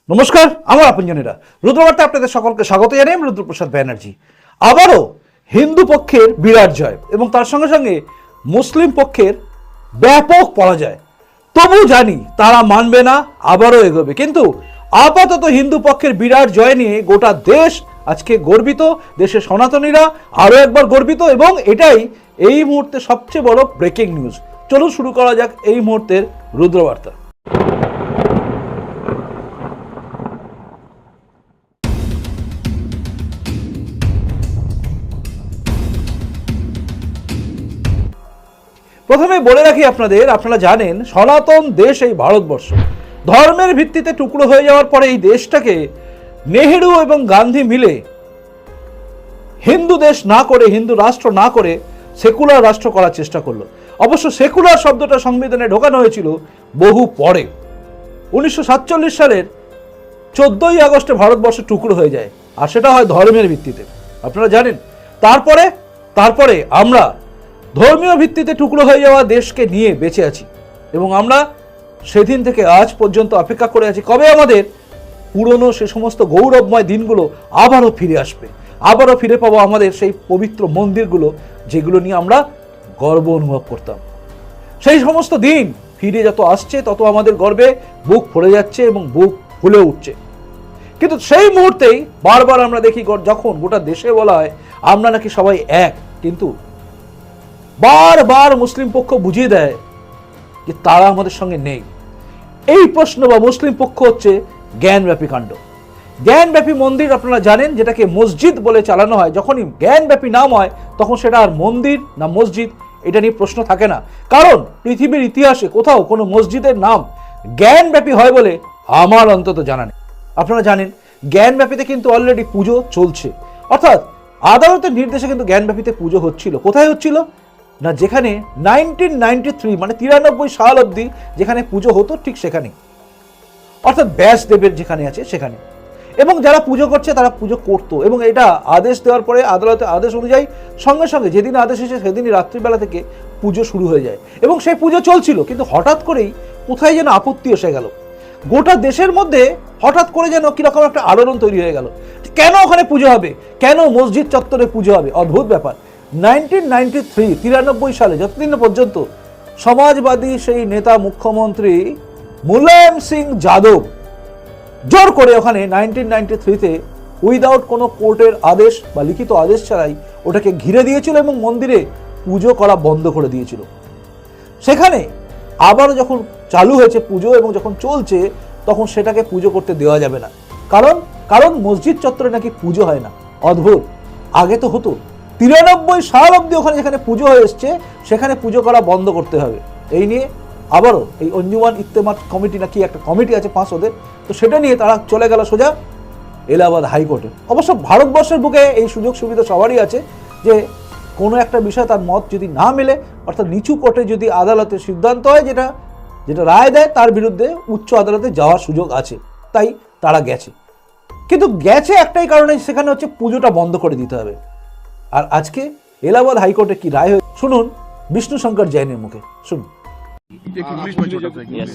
নমস্কার, আমার আপনজনেরা রুদ্রবার্তা আপনাদের সকলকে স্বাগত জানাই। আমি রুদ্রপ্রসাদ ব্যানার্জি। আবারও হিন্দু পক্ষের বিরাট জয় এবং তার সঙ্গে সঙ্গে মুসলিম পক্ষের ব্যাপক পরাজয়। তবু জানি তারা মানবে না, আবারও এগোবে। কিন্তু আপাতত হিন্দু পক্ষের বিরাট জয় নিয়ে গোটা দেশ আজকে গর্বিত, দেশের সনাতনীরা আরও একবার গর্বিত এবং এটাই এই মুহূর্তে সবচেয়ে বড় ব্রেকিং নিউজ। চলুন শুরু করা যাক এই মুহূর্তের রুদ্রবার্তা। প্রথমে বলে রাখি আপনারা জানেন সনাতন দেশ এই ভারতবর্ষ ধর্মের ভিত্তিতে টুকরো হয়ে যাওয়ার পরে এই দেশটাকে নেহেরু এবং গান্ধী মিলে হিন্দু দেশ না করে, হিন্দু রাষ্ট্র না করে সেকুলার রাষ্ট্র করার চেষ্টা করলো। অবশ্য সেকুলার শব্দটা সংবিধানে ঢোকানো হয়েছিল বহু পরে। 1947 সালের 14ই আগস্টে ভারতবর্ষ টুকরো হয়ে যায়, আর সেটা হয় ধর্মের ভিত্তিতে। আপনারা জানেন তারপরে আমরা ধর্মীয় ভিত্তিতে টুকরো হয়ে যাওয়া দেশকে নিয়ে বেঁচে আছি এবং আমরা সেদিন থেকে আজ পর্যন্ত অপেক্ষা করে আছি কবে আমাদের পুরনো সে সমস্ত গৌরবময় দিনগুলো আবারও ফিরে আসবে, আবারও ফিরে পাবো আমাদের সেই পবিত্র মন্দিরগুলো যেগুলো নিয়ে আমরা গর্ব অনুভব করতাম। সেই সমস্ত দিন ফিরে যত আসছে তত আমাদের গর্বে বুক ভরে যাচ্ছে এবং বুক ফুলে উঠছে। কিন্তু সেই মুহূর্তেই বারবার আমরা দেখি যখন গোটা দেশে বলা হয় আমরা নাকি সবাই এক, কিন্তু বারবার মুসলিম পক্ষ বুঝিয়ে দেয় যে তারা আমাদের সঙ্গে নেই। এই প্রশ্ন বা মুসলিম পক্ষ হচ্ছে জ্ঞানব্যাপী কাণ্ড। জ্ঞানব্যাপী মন্দির আপনারা জানেন, যেটাকে মসজিদ বলে চালানো হয়। যখনই জ্ঞানব্যাপী নাম হয় তখন সেটা আর মন্দির না মসজিদ এটা নিয়ে প্রশ্ন থাকে না, কারণ পৃথিবীর ইতিহাসে কোথাও কোনো মসজিদের নাম জ্ঞানব্যাপী হয় বলে আমার অন্তত জানা নেই। আপনারা জানেন জ্ঞানব্যাপীতে কিন্তু অলরেডি পুজো চলছে, অর্থাৎ আদালতের নির্দেশে কিন্তু জ্ঞানব্যাপীতে পুজো হচ্ছিল। কোথায় হচ্ছিল না, যেখানে 1993 মানে 93 সাল অবধি যেখানে পুজো হতো ঠিক সেখানে, অর্থাৎ ব্যাসদেবের যেখানে আছে সেখানে। এবং যারা পুজো করছে তারা পুজো করতো এবং এটা আদেশ দেওয়ার পরে আদালতের আদেশ অনুযায়ী সঙ্গে সঙ্গে যেদিন আদেশ এসে সেদিনই রাত্রিবেলা থেকে পুজো শুরু হয়ে যায় এবং সেই পুজো চলছিল। কিন্তু হঠাৎ করেই কোথায় যেন আপত্তি এসে গেল, গোটা দেশের মধ্যে হঠাৎ করে যেন কিরকম একটা আলোড়ন তৈরি হয়ে গেল। কেন ওখানে পুজো হবে, কেন মসজিদ চত্বরে পুজো হবে? অদ্ভুত ব্যাপার। 1993 সালে যতদিন পর্যন্ত সমাজবাদী সেই নেতা মুখ্যমন্ত্রী মুলায়ম সিং যাদব জোর করে ওখানে 1993-তে উইদাউট কোনো কোর্টের আদেশ বা লিখিত আদেশ ছাড়াই ওটাকে ঘিরে দিয়েছিল এবং মন্দিরে পুজো করা বন্ধ করে দিয়েছিল। সেখানে আবারও যখন চালু হয়েছে পুজো এবং যখন চলছে তখন সেটাকে পুজো করতে দেওয়া যাবে না, কারণ মসজিদ চত্বরে নাকি পুজো হয় না। অদ্ভুত। আগে তো হতো। 93 সাল অব্দি ওখানে যেখানে পুজো হয়ে এসছে সেখানে পুজো করা বন্ধ করতে হবে। এই নিয়ে আবারও এই অঞ্জুমান ইত্তেমাদ কমিটি নাকি একটা কমিটি আছে 5 ওদের, তো সেটা নিয়ে তারা চলে গেল সোজা এলাহাবাদ হাইকোর্টে। অবশ্য ভারতবর্ষের বুকে এই সুযোগ সুবিধা সবারই আছে যে কোনো একটা বিষয় তার মত যদি না মেলে, অর্থাৎ নিচু কোর্টে যদি আদালতের সিদ্ধান্ত হয় যেটা রায় দেয় তার বিরুদ্ধে উচ্চ আদালতে যাওয়ার সুযোগ আছে, তাই তারা গেছে। কিন্তু গেছে একটাই কারণে, সেখানে হচ্ছে পুজোটা বন্ধ করে দিতে হবে। আর আজকে এলাহাবাদ হাইকোর্টে কি রায় হয়ে শুনুন বিষ্ণু শঙ্কর জৈনের মুখে। শুনুন। Yes.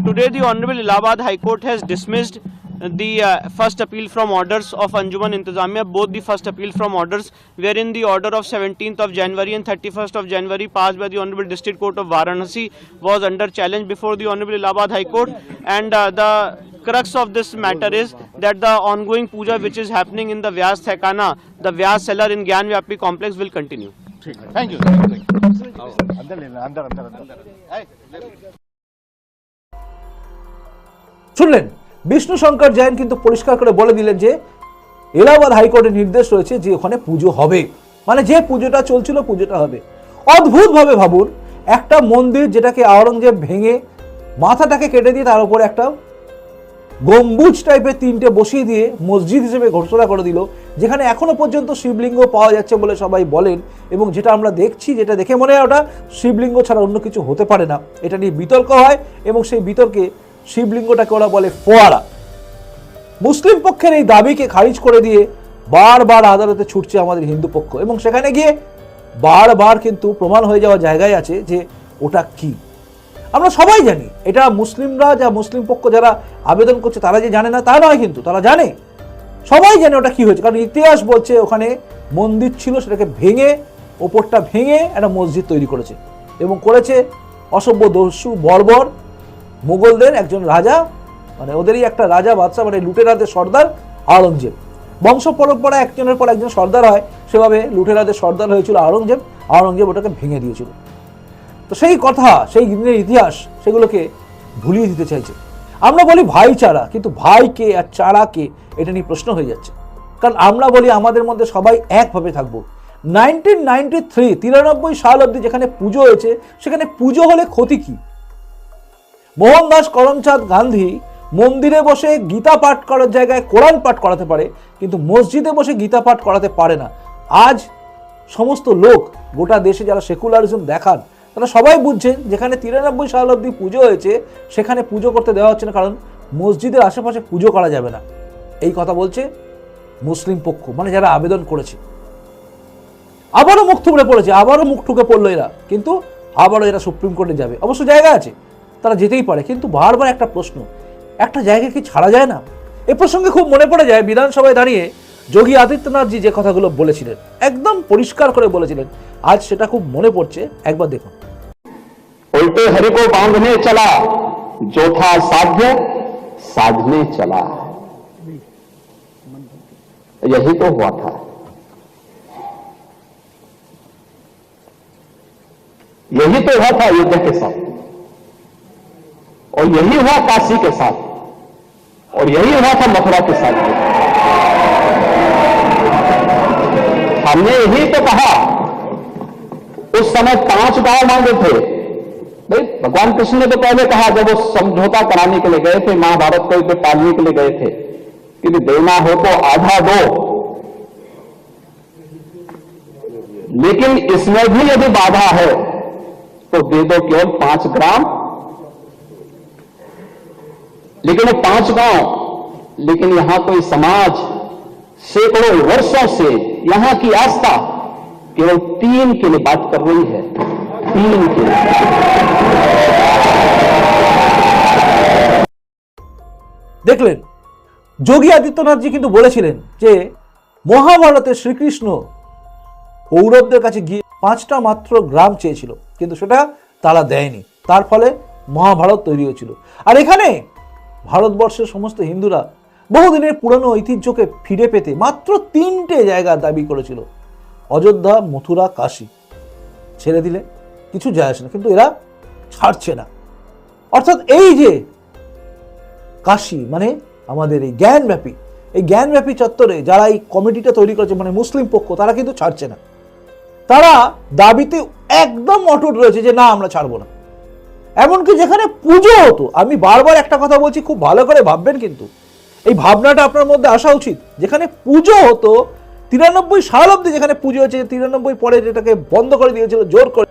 Today the Honorable Allahabad High Court has dismissed the first appeal from orders of Anjuman Intizamiya, both the first appeal from orders, wherein the order of 17th of January and 31st of January passed by the Honorable District Court of Varanasi was under challenge before the Honorable Allahabad High Court, and the crux of this matter is that the ongoing puja which is happening in the Vyas Thekana, the Vyas cellar in Gyan Vyapi complex, will continue. Thank you. শুনলেন, বিষ্ণু শঙ্কর জৈন কিন্তু পরিষ্কার করে বলে দিলেন যে এলাহাবাদ হাইকোর্টের নির্দেশ রয়েছে যে ওখানে পুজো হবে, মানে যে পুজোটা চলছিল পুজোটা হবে। অদ্ভুতভাবে ভাবুন, একটা মন্দির যেটাকে আওরঙ্গজেব ভেঙে মাথাটাকে কেটে দিয়ে তার উপরে একটা গম্বুজ টাইপের 3টে বসিয়ে দিয়ে মসজিদ হিসেবে ঘোষণা করে দিল, যেখানে এখনো পর্যন্ত শিবলিঙ্গ পাওয়া যাচ্ছে বলে সবাই বলেন এবং যেটা আমরা দেখছি, যেটা দেখে মনে হয় ওটা শিবলিঙ্গ ছাড়া অন্য কিছু হতে পারে না। এটা নিয়ে বিতর্ক হয় এবং সেই বিতর্কে শিবলিঙ্গটাকে ওরা বলে ফোয়ারা। মুসলিম পক্ষের এই দাবিকে খারিজ করে দিয়ে বারবার আদালতে ছুটছে আমাদের হিন্দু পক্ষ এবং সেখানে গিয়ে বারবার কিন্তু প্রমাণ হয়ে যাওয়া জায়গায় আছে যে ওটা কি। আমরা সবাই জানি এটা মুসলিমরা, যা মুসলিম পক্ষ যারা আবেদন করছে তারা যে জানে না তা নয়, কিন্তু তারা জানে, সবাই জানে ওটা কি হয়েছে। কারণ ইতিহাস বলছে ওখানে মন্দির ছিল, সেটাকে ভেঙে, ওপরটা ভেঙে একটা মসজিদ তৈরি করেছে, এবং করেছে অসভ্য দস্যু বর্বর মুঘলদের একজন রাজা, মানে ওদেরই একটা রাজা বাদশা, মানে লুটেরাদের সর্দার আওরঙ্গজেব। বংশ পরম্পরা একজনের পর একজন সর্দার হয়, সেভাবে লুটেরাদের সর্দার হয়েছিল আওরঙ্গজেব। আওরঙ্গজেব ওটাকে ভেঙে দিয়েছিল। তো সেই কথা, সেই দিনের ইতিহাস, সেগুলোকে ভুলিয়ে দিতে চাইছে। আমরা বলি ভাইচারা, কিন্তু ভাই কে আর চারা কে, এটা নিয়ে প্রশ্ন হয়ে যাচ্ছে। কারণ আমরা বলি আমাদের মধ্যে সবাই একভাবে থাকবো। 1993 সাল অব্দি যেখানে পুজো হয়েছে, সেখানে পুজো হলে ক্ষতি কি? মোহনদাস করমচাঁদ গান্ধী মন্দিরে বসে গীতা পাঠ করার জায়গায় কোরআন পাঠ করাতে পারে, কিন্তু মসজিদে বসে গীতা পাঠ করাতে পারে না। আজ সমস্ত লোক গোটা দেশে যারা সেকুলারিজম দেখান, তারা সবাই বুঝছেন যেখানে 93 সাল অব্দি পুজো হয়েছে সেখানে পুজো করতে দেওয়া হচ্ছে না, কারণ মসজিদের আশেপাশে পুজো করা যাবে না। এই কথা বলছে মুসলিম পক্ষ, মানে যারা আবেদন করেছে। আবারও মুখ থুবড়ে পড়েছে, আবারও মুখ ঠুকে পড়লো এরা, কিন্তু আবারও এরা সুপ্রিম কোর্টে যাবে। অবশ্য জায়গা আছে, তারা যেতেই পারে, কিন্তু বারবার একটা প্রশ্ন, একটা জায়গায় কি ছাড়া যায় না? এ প্রসঙ্গে খুব মনে পড়ে যায় বিধানসভায় দাঁড়িয়ে যোগী আদিত্যনাথজি যে কথাগুলো বলেছিলেন, একদম পরিষ্কার করে বলেছিলেন। আজ সেটা খুব মনে পড়ছে, একবার দেখুন। उल्टे हरि को बांधने चला, जो था साध्य साधने चला। यही तो हुआ था। यही तो हुआ था अयोध्या के साथ, और यही हुआ काशी के साथ, और यही हुआ था मथुरा के साथ। हमने यही तो कहा, उस समय 5 गांव मांगे थे। भाई भगवान कृष्ण ने तो पहले कहा, जब वो समझौता कराने के लिए गए थे, महाभारत को एक टालने के लिए गए थे, कि देना हो तो आधा दो, लेकिन इसमें भी यदि बाधा है तो दे दो केवल 5 ग्राम। लेकिन वो 5 गांव, लेकिन यहां कोई समाज सैकड़ों वर्षों से यहां की आस्था केवल 3 के लिए बात कर रही है, 3 के लिए। দেখলেন, যোগী আদিত্যনাথজি কিন্তু বলেছিলেন যে মহাভারতে শ্রীকৃষ্ণ কৌরবদের কাছে গিয়ে 5টা মাত্র গ্রাম চেয়েছিল, কিন্তু সেটা তারা দেয়নি। তার ফলে মহাভারত তৈরি হয়েছিল। আর এখানে ভারতবর্ষের সমস্ত হিন্দুরা বহুদিনের পুরনো ঐতিহ্যকে ফিরে পেতে মাত্র 3টে জায়গা দাবি করেছিল, অযোধ্যা, মথুরা, কাশী। ছেড়ে দিলে কিছু যায় আসে না, কিন্তু এরা ছাড়ছে না। অর্থাৎ এই যে কাশী, মানে আমাদের এই জ্ঞানব্যাপী চত্বরে যারা এই কমিটিটা তৈরি করেছে, মানে মুসলিম পক্ষ, তারা কিন্তু ছাড়ছে না। তারা দাবিতে একদম অটুট রয়েছে যে না, আমরা ছাড়বো না। এমনকি যেখানে পুজো হতো, আমি বারবার একটা কথা বলছি, খুব ভালো করে ভাববেন, কিন্তু এই ভাবনাটা আপনার মধ্যে আসা উচিত। যেখানে পুজো হতো 93 সাল অব্দি, যেখানে পুজো হয়েছে, 93 পরে যেটাকে বন্ধ করে দিয়েছিল জোর করে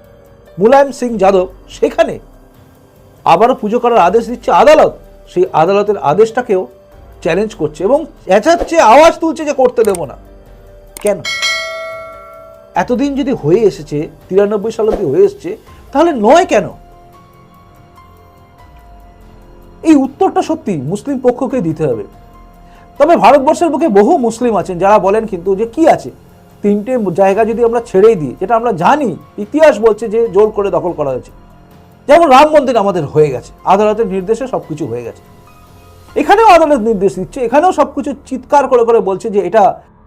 মুলায়ম সিং যাদব, সেখানে আবারও পুজো করার আদেশ দিচ্ছে আদালত। সেই আদালতের আদেশটাকেও চ্যালেঞ্জ করছে এবং চেঁচাচ্ছে, আওয়াজ তুলছে যে করতে দেব না। কেন? এতদিন যদি হয়ে এসেছে, 93 সাল অব্দি হয়ে এসছে, তাহলে নয় কেন? এই উত্তরটা সত্যি মুসলিম পক্ষকে দিতে হবে। তবে ভারতবর্ষের বুকে বহু মুসলিম আছেন যারা বলেন কিন্তু যে কি আছে, 3টে জায়গা যদি আমরা ছেড়েই দিই, যেটা আমরা জানি ইতিহাস বলছে যে জোর করে দখল করা হয়েছে। যেমন রাম মন্দির আমাদের হয়ে গেছে, আদালতের নির্দেশে সবকিছু হয়ে গেছে। এখানেও আদালত নির্দেশ দিচ্ছে, এখানেও সবকিছু চিৎকার করে করে বলছে যে এটা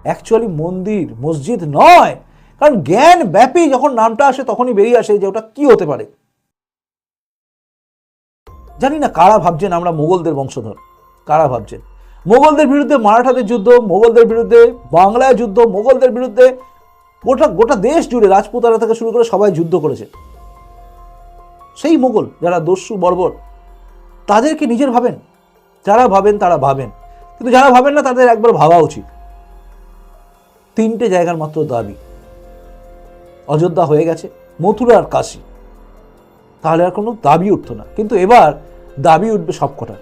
অ্যাকচুয়ালি মন্দির, মসজিদ নয়। কারণ জ্ঞান ব্যাপী যখন নামটা আসে, তখনই বেরিয়ে আসে যে ওটা কি হতে পারে। জানি না কারা ভাবছেন আমরা মোগলদের বংশধর, কারা ভাবছেন মোগলদের বিরুদ্ধে মারাঠাদের যুদ্ধ, মোগলদের বিরুদ্ধে বাংলায় যুদ্ধ, মোগলদের বিরুদ্ধে গোটা দেশ জুড়ে রাজপুতানা থেকে শুরু করে সবাই যুদ্ধ করেছে। সেই মোগল যারা দস্যু বর্বর, তাদেরকে নিজের ভাবেন? যারা ভাবেন তারা ভাবেন, কিন্তু যারা ভাবেন না তাদের একবার ভাবা উচিত। 3টে জায়গার মাত্র দাবি, অযোধ্যা হয়ে গেছে, মথুরা আর কাশী, তাহলে আর কোনো দাবি উঠতো না। কিন্তু এবার দাবি উঠবে সবকটা,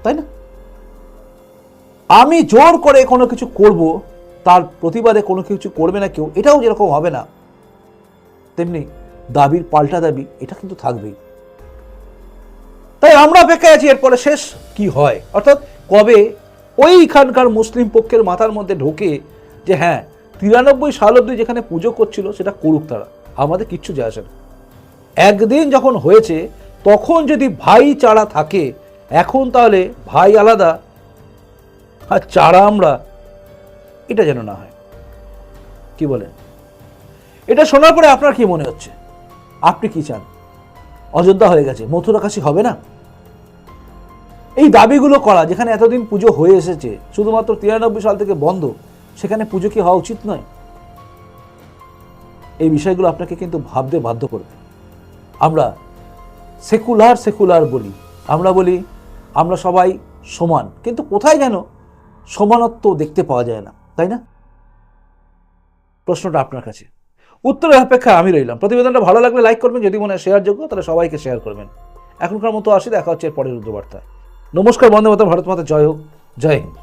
তাই না? আমি জোর করে কোনো কিছু করব, তার প্রতিবাদে কোনো কিছু করবে না কেউ, এটাও যেরকম হবে না, তেমনি দাবির পাল্টা দাবি এটা কিন্তু থাকবেই। তাই আমরা অপেক্ষায় আছি এরপরে শেষ কি হয়, অর্থাৎ কবে ওইখানকার মুসলিম পক্ষের মাথার মধ্যে ঢোকে যে হ্যাঁ 93 সাল অবধি যেখানে পুজো করছিল সেটা করুক, তারা আমাদের কিচ্ছু যায় আসে না। একদিন যখন হয়েছে তখন যদি ভাইচারা থাকে, এখন তাহলে ভাই আলাদা আর চারা আমরা, এটা যেন না হয়। কি বলেন? এটা শোনার পরে আপনার কি মনে হচ্ছে? আপনি কি চান? অযোধ্যা হয়ে গেছে, মথুরা কাশী হবে না? এই দাবিগুলো করা, যেখানে এতদিন পুজো হয়ে এসেছে, শুধুমাত্র 93 সাল থেকে বন্ধ, সেখানে পুজো কি হওয়া উচিত নয়? এই বিষয়গুলো আপনাকে কিন্তু ভাবতে বাধ্য করবে। আমরা সেকুলার বলি, আমরা বলি আমরা সবাই সমান, কিন্তু কোথায় যেন সমানত্ব দেখতে পাওয়া যায় না, তাই না? প্রশ্নটা আপনার কাছে, উত্তরের অপেক্ষা আমি রইলাম। প্রতিবেদনটা ভালো লাগলে লাইক করবেন, যদি মনে হয় শেয়ার যোগ্য তাহলে সবাইকে শেয়ার করবেন। এখনকার মতো আসি, দেখা হচ্ছে এর পরের রুদ্রবার্তায়। নমস্কার, বন্দে মাতরম, ভারত মাতা জয় হোক, জয় হিন্দ।